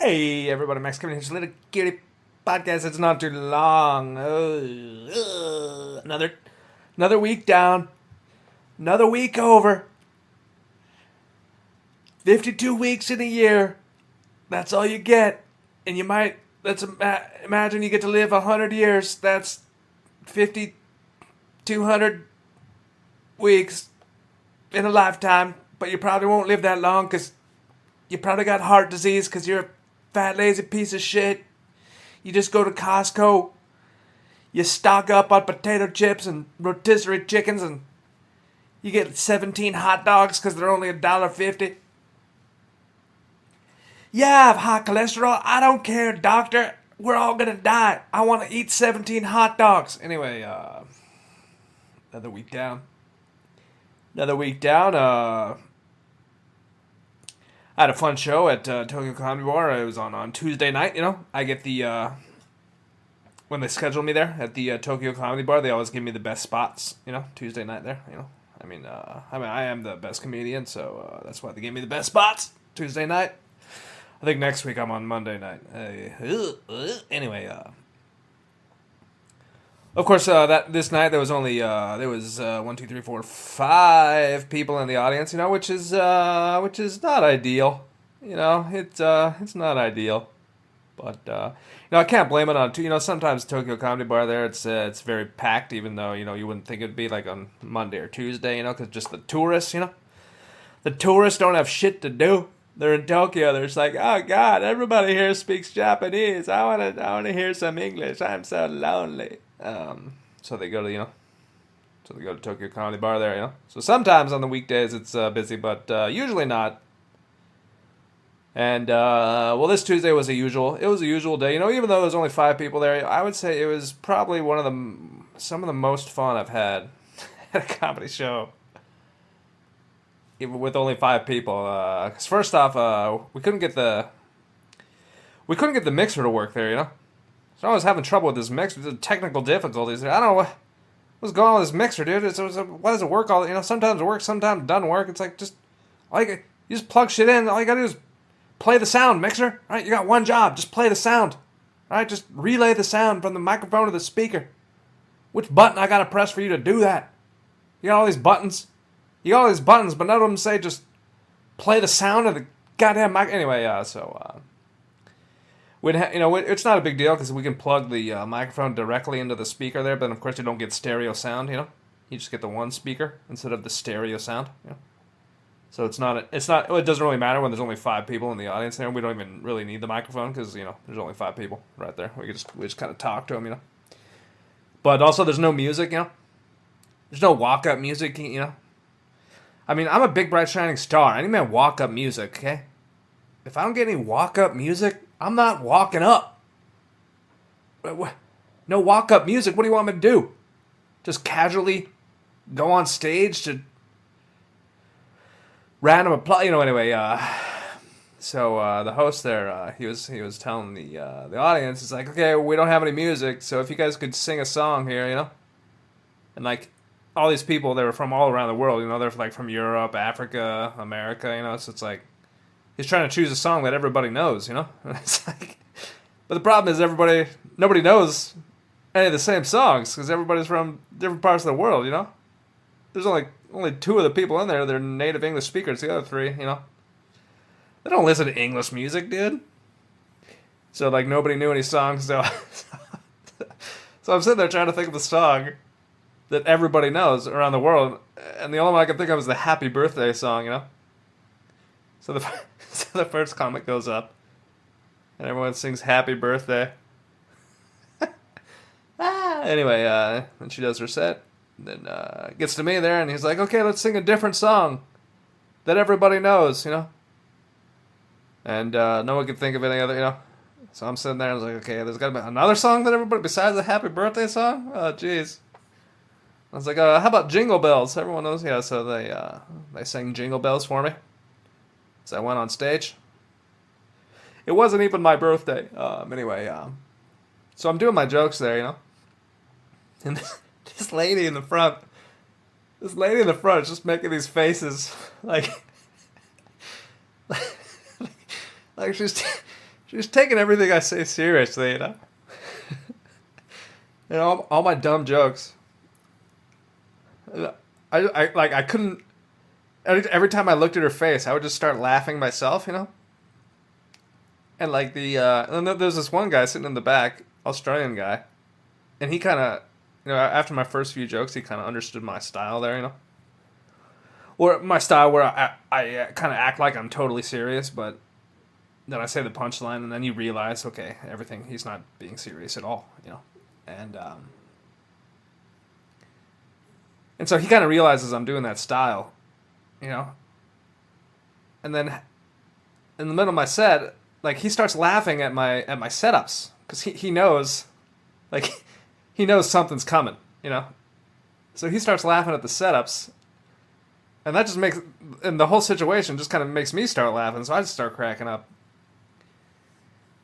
Hey everybody, Max coming here. Little cutie podcast. It's not too long. Another week down. Another week over. 52 weeks in a year. That's all you get. And you might, imagine you get to live 100 years. That's 5,200 weeks in a lifetime. But you probably won't live that long because you probably got heart disease because you're a fat, lazy piece of shit. You just go to Costco. You stock up on potato chips and rotisserie chickens and you get 17 hot dogs because they're only $1.50. Yeah, I have high cholesterol. I don't care, doctor. We're all gonna die. I want to eat 17 hot dogs. Anyway, another week down. I had a fun show at Tokyo Comedy Bar. It was on Tuesday night, you know. I get the, when they schedule me there at the Tokyo Comedy Bar, they always give me the best spots, you know, Tuesday night there, you know. I am the best comedian, so that's why they gave me the best spots Tuesday night. I think next week I'm on Monday night. Anyway, of course, that this night there was only there was 1, 2, 3, 4, 5 people in the audience. You know, which is not ideal. You know, it's not ideal, but you know I can't blame it on. You know, sometimes Tokyo Comedy Bar there it's very packed, even though you know you wouldn't think it'd be like on Monday or Tuesday. You know, because just the tourists. You know, the tourists don't have shit to do. They're in Tokyo. They're just like, oh God, everybody here speaks Japanese. I wanna hear some English. I'm so lonely. So they go to Tokyo Comedy Bar there, you know. So sometimes on the weekdays it's busy, but usually not. And well, this Tuesday was a usual. It was a usual day, you know. Even though there was only 5 people there, I would say it was probably some of the most fun I've had at a comedy show. Even with only 5 people, because first off, we couldn't get the mixer to work there, you know. So I was having trouble with this mixer, the technical difficulties. I don't know what's going on with this mixer, dude. Why does it work all? You know, sometimes it works, sometimes it doesn't work. It's like you just plug shit in. All you gotta do is play the sound, mixer. All right, you got one job, just play the sound. All right, just relay the sound from the microphone to the speaker. Which button I gotta press for you to do that? You got all these buttons. But none of them say just play the sound of the goddamn mic. Anyway, it's not a big deal because we can plug the microphone directly into the speaker there, but of course you don't get stereo sound, you know. You just get the one speaker instead of the stereo sound, you know. So it doesn't really matter when there's only 5 people in the audience there. We don't even really need the microphone because, you know, there's only 5 people right there. We just kind of talk to them, you know. But also there's no music, you know. There's no walk-up music, you know. I mean, I'm a big, bright, shining star. I need my walk-up music, okay? If I don't get any walk-up music, I'm not walking up. No walk-up music. What do you want me to do? Just casually go on stage to random applause? You know, anyway, so the host there, he was telling the audience, it's like, okay, we don't have any music, so if you guys could sing a song here, you know? And like, all these people, they were from all around the world, you know, they're like from Europe, Africa, America, you know, so it's like, he's trying to choose a song that everybody knows, you know? It's like, but the problem is nobody knows any of the same songs, because everybody's from different parts of the world, you know? There's only 2 of the people in there, they're native English speakers, the other 3, you know? They don't listen to English music, dude. So, like, nobody knew any songs, so I'm sitting there trying to think of the song that everybody knows around the world, and the only one I can think of is the Happy Birthday song, you know? So the first comic goes up, and everyone sings Happy Birthday. Anyway, then she does her set, then gets to me there, and he's like, okay, let's sing a different song that everybody knows, you know? And no one could think of any other, you know? So I'm sitting there, and I was like, okay, there's got to be another song that everybody, besides the Happy Birthday song? Oh, jeez. I was like, how about Jingle Bells? Everyone knows, yeah. So they sang Jingle Bells for me. So I went on stage. It wasn't even my birthday. Anyway, so I'm doing my jokes there, you know. And this lady in the front is just making these faces like she's She's taking everything I say seriously, you know. And all my dumb jokes. I couldn't. Every time I looked at her face, I would just start laughing myself, you know. And like and then there's this one guy sitting in the back, Australian guy, and he kind of, after my first few jokes, he kind of understood my style there, you know. Or my style where I kind of act like I'm totally serious, but then I say the punchline, and then you realize, okay, he's not being serious at all, you know. And so he kind of realizes I'm doing that style, you know. And then in the middle of my set, like he starts laughing at my setups because he knows, like he knows something's coming, you know. So he starts laughing at the setups, and that just and the whole situation just kind of makes me start laughing. So I just start cracking up.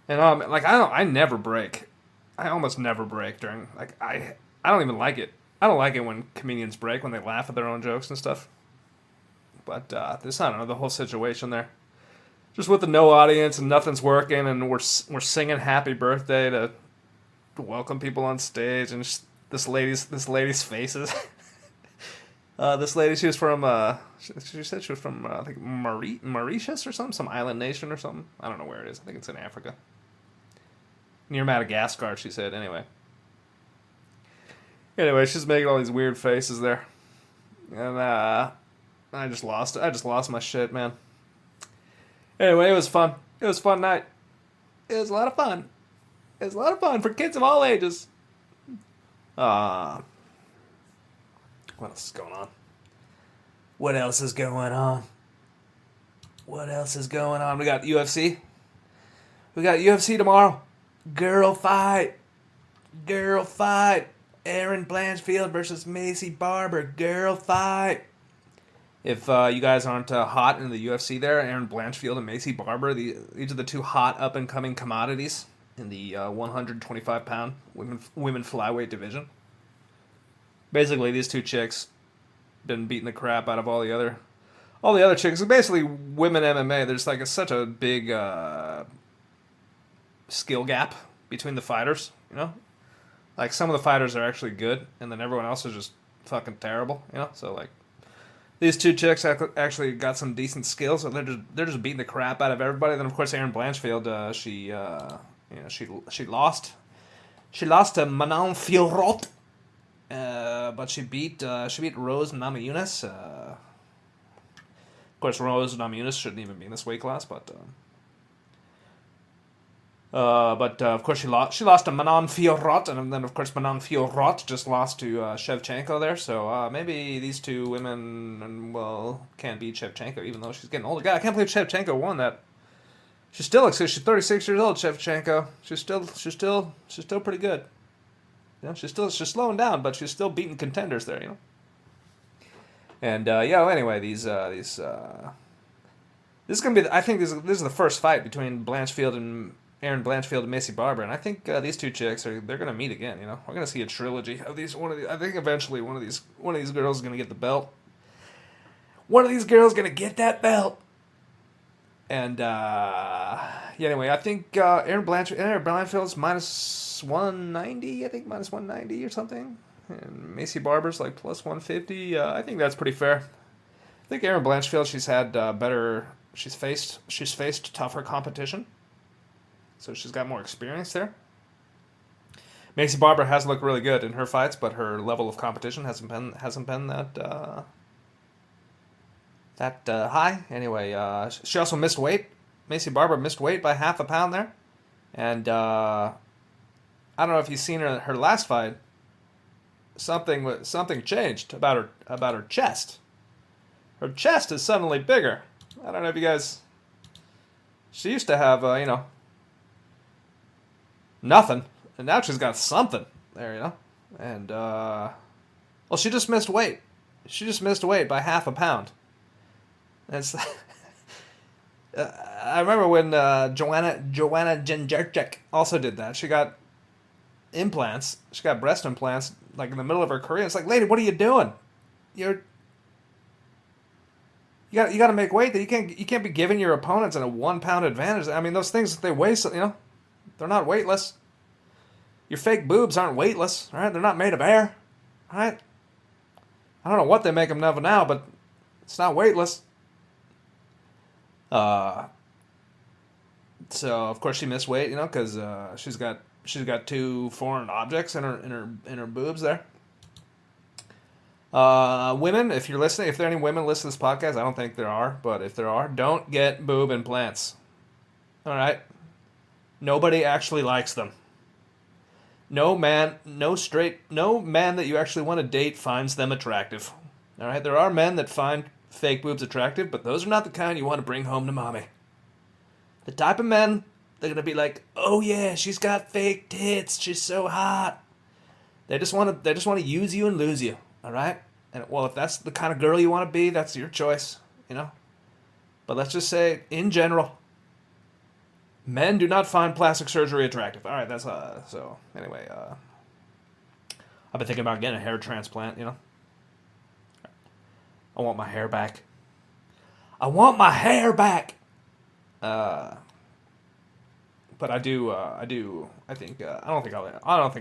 And like I never break. I almost never break during I don't even like it. I don't like it when comedians break when they laugh at their own jokes and stuff. But this, I don't know, the whole situation there, just with the no audience and nothing's working, and we're singing "Happy Birthday" to welcome people on stage, and just this lady's faces. This lady, she was from she said she was from I think Mauritius or something, some island nation or something. I don't know where it is. I think it's in Africa, near Madagascar. She said Anyway, she's making all these weird faces there, and I just lost my shit, man. Anyway, it was fun. It was a fun night. It was a lot of fun. It was a lot of fun for kids of all ages. What else is going on? What else is going on? What else is going on? We got UFC. We got UFC tomorrow. Girl fight. Aaron Blanchfield versus Macy Barber. Girl fight. If you guys aren't hot in the UFC there, Aaron Blanchfield and Macy Barber, these are the two hot up-and-coming commodities in the 125-pound women flyweight division. Basically, these two chicks been beating the crap out of all the other chicks. Basically, women MMA, there's like such a big skill gap between the fighters, you know? Like, some of the fighters are actually good, and then everyone else is just fucking terrible, you know? So, like, these two chicks actually got some decent skills, so they're just beating the crap out of everybody. Then, of course, Erin Blanchfield, she lost. She lost to Manon Fiorot, but she beat Rose Namajunas. Of course, Rose Namajunas shouldn't even be in this weight class, but of course she lost to Manon Fiorot, and then of course Manon Fiorot just lost to Shevchenko there. So maybe these two women, can't beat Shevchenko, even though she's getting older. God, I can't believe Shevchenko won that. She still looks good. She's 36 years old, Shevchenko. She's still pretty good. You know, she's slowing down, but she's still beating contenders there. You know. And anyway, this is gonna be. I think this is the first fight between Blanchfield and Aaron Blanchfield and Macy Barber, and I think these two chicks they're gonna meet again. You know, we're gonna see a trilogy of these. I think eventually one of these girls is gonna get the belt. One of these girls gonna get that belt. And anyway, I think Aaron Blanchfield's minus 190. I think minus 190 or something. And Macy Barber's like plus 150. I think that's pretty fair. I think Aaron Blanchfield, she's had better. She's faced tougher competition. So she's got more experience there. Macy Barber has looked really good in her fights, but her level of competition hasn't been that high. Anyway, she also missed weight. Macy Barber missed weight by half a pound there, and I don't know if you've seen her last fight. Something changed about her chest. Her chest is suddenly bigger. I don't know if you guys. She used to have nothing, and now she's got something there, you know. And she just missed weight. She just missed weight by half a pound. It's. I remember when Joanna Jędrzejczyk also did that. She got implants. She got breast implants like in the middle of her career. It's like, lady, what are you doing? You're You got to make weight that you can't be giving your opponents a 1 pound advantage. I mean, those things they weigh, they're not weightless. Your fake boobs aren't weightless, all right? They're not made of air, all right? I don't know what they make them of now, but it's not weightless. Uh, so of course she missed weight, because she's got two foreign objects in her boobs there. Women, if you're listening, if there are any women listening to this podcast, I don't think there are, but if there are, don't get boob implants. All right? Nobody actually likes them. No man that you actually want to date finds them attractive. All right? There are men that find fake boobs attractive, but those are not the kind you want to bring home to mommy. The type of men, they're going to be like, "Oh yeah, she's got fake tits. She's so hot." They just want to use you and lose you. All right? And well, if that's the kind of girl you want to be, that's your choice, But let's just say, in general, men do not find plastic surgery attractive. All right, that's so anyway, I've been thinking about getting a hair transplant, I want my hair back. I want my hair back. But I think I don't think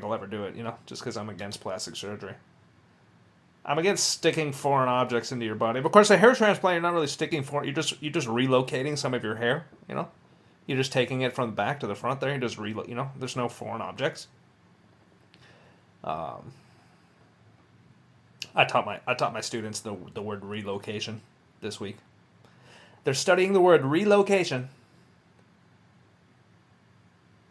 I'll ever do it, just cuz I'm against plastic surgery. I'm against sticking foreign objects into your body. But of course, a hair transplant, you're not really sticking foreign. You're just relocating some of your hair. You're just taking it from the back to the front. There, you just there's no foreign objects. I taught my students the word relocation this week. They're studying the word relocation,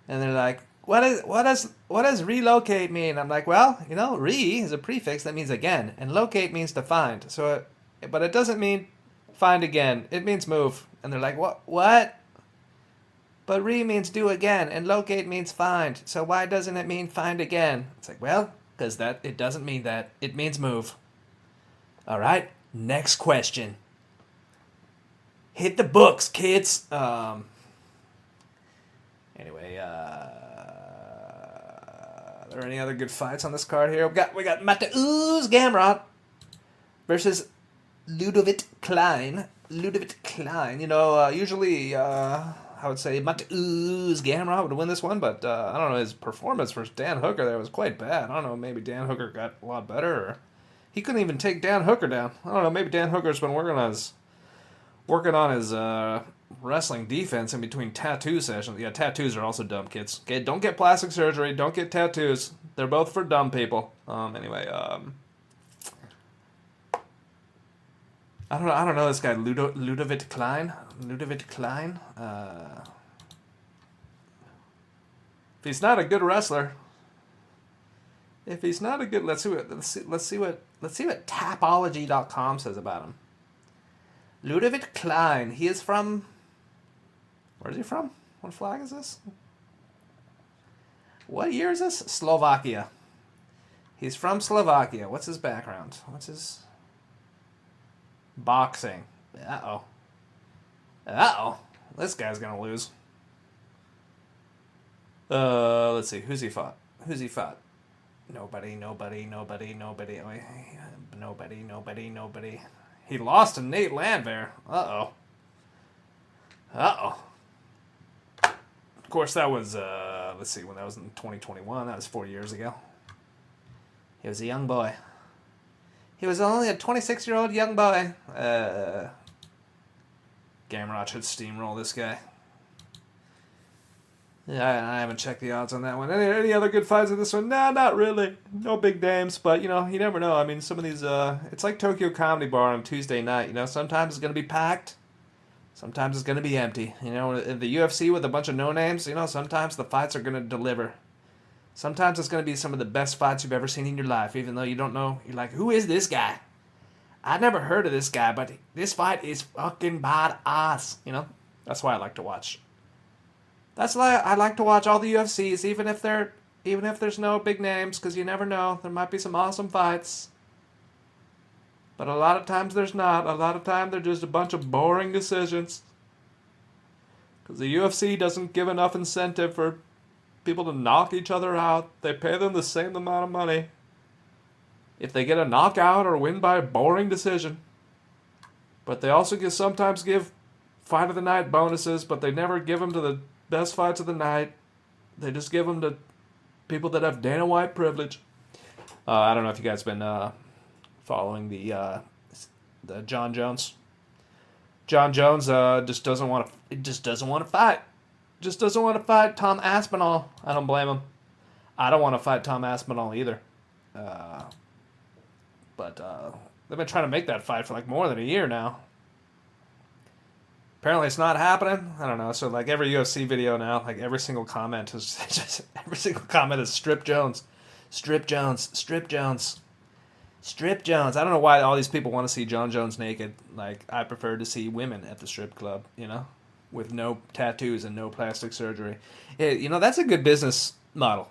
and they're like, what does relocate mean? I'm like, well, re is a prefix that means again, and locate means to find. But it doesn't mean find again. It means move. And they're like, what? But re means do again, and locate means find. So why doesn't it mean find again? It's like, well, because it doesn't mean that. It means move. All right. Next question. Hit the books, kids. Anyway, are there any other good fights on this card here? We got Mateusz Gamrot versus Ludovic Klein. Usually I would say Mateusz Gamrot would win this one, but I don't know, his performance versus Dan Hooker there was quite bad. I don't know, maybe Dan Hooker got a lot better, or he couldn't even take Dan Hooker down. I don't know, maybe Dan Hooker's been working on his wrestling defense in between tattoo sessions. Yeah, tattoos are also dumb, kids. Okay, don't get plastic surgery. Don't get tattoos. They're both for dumb people. Anyway, I don't know this guy Ludovic Klein. If he's not a good wrestler, let's see what Tapology.com says about him. Ludovic Klein. He is from... Where is he from? What flag is this? What year is this? Slovakia. He's from Slovakia. What's his background? What's his... Boxing. Uh-oh. This guy's gonna lose. Let's see. Who's he fought? Nobody. He lost to Nate Landwehr. Uh-oh. Of course, that was, let's see, when that was in 2021. That was 4 years ago. He was a young boy. He was only a 26-year-old young boy. Gamrot should steamroll this guy. Yeah, I haven't checked the odds on that one. Any other good fights in this one? Nah, not really. No big names, but, you never know. I mean, some of these, it's like Tokyo Comedy Bar on Tuesday night, Sometimes it's going to be packed. Sometimes it's going to be empty. In the UFC with a bunch of no-names, sometimes the fights are going to deliver. Sometimes it's going to be some of the best fights you've ever seen in your life, even though you don't know. You're like, who is this guy? I've never heard of this guy, but this fight is fucking badass, That's why I like to watch. That's why I like to watch all the UFCs, even if there's no big names, because you never know. There might be some awesome fights. But a lot of times there's not. A lot of times they're just a bunch of boring decisions. Because the UFC doesn't give enough incentive for people to knock each other out. They pay them the same amount of money if they get a knockout or win by a boring decision. But they also sometimes give fight of the night bonuses, but they never give them to the best fights of the night. They just give them to people that have Dana White privilege. I don't know if you guys been following the John Jones. John Jones just doesn't want to. Just doesn't want to fight. Just doesn't want to fight Tom Aspinall. I don't blame him. I don't want to fight Tom Aspinall either. But they've been trying to make that fight for like more than a year now. Apparently it's not happening. I don't know. So like every UFC video now, like every single comment is just every single comment is Strip Jones, Strip Jones, Strip Jones, Strip Jones. I don't know why all these people want to see John Jones naked. Like I prefer to see women at the strip club, with no tattoos and no plastic surgery. That's a good business model.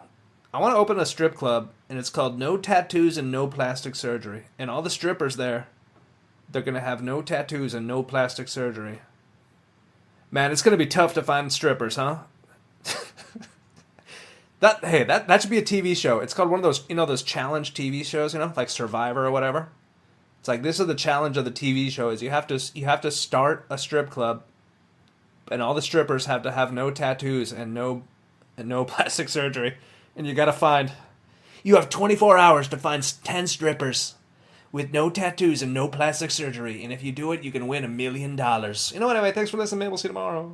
I want to open a strip club, and it's called No Tattoos and No Plastic Surgery. And all the strippers there, they're going to have no tattoos and no plastic surgery. Man, it's going to be tough to find strippers, huh? That should be a TV show. It's called one of those, those challenge TV shows, like Survivor or whatever. It's like, this is the challenge of the TV show, is you have to start a strip club, and all the strippers have to have no tattoos and no plastic surgery. And you have 24 hours to find 10 strippers with no tattoos and no plastic surgery. And if you do it, you can win $1 million. Anyway, thanks for listening, man. We'll see you tomorrow.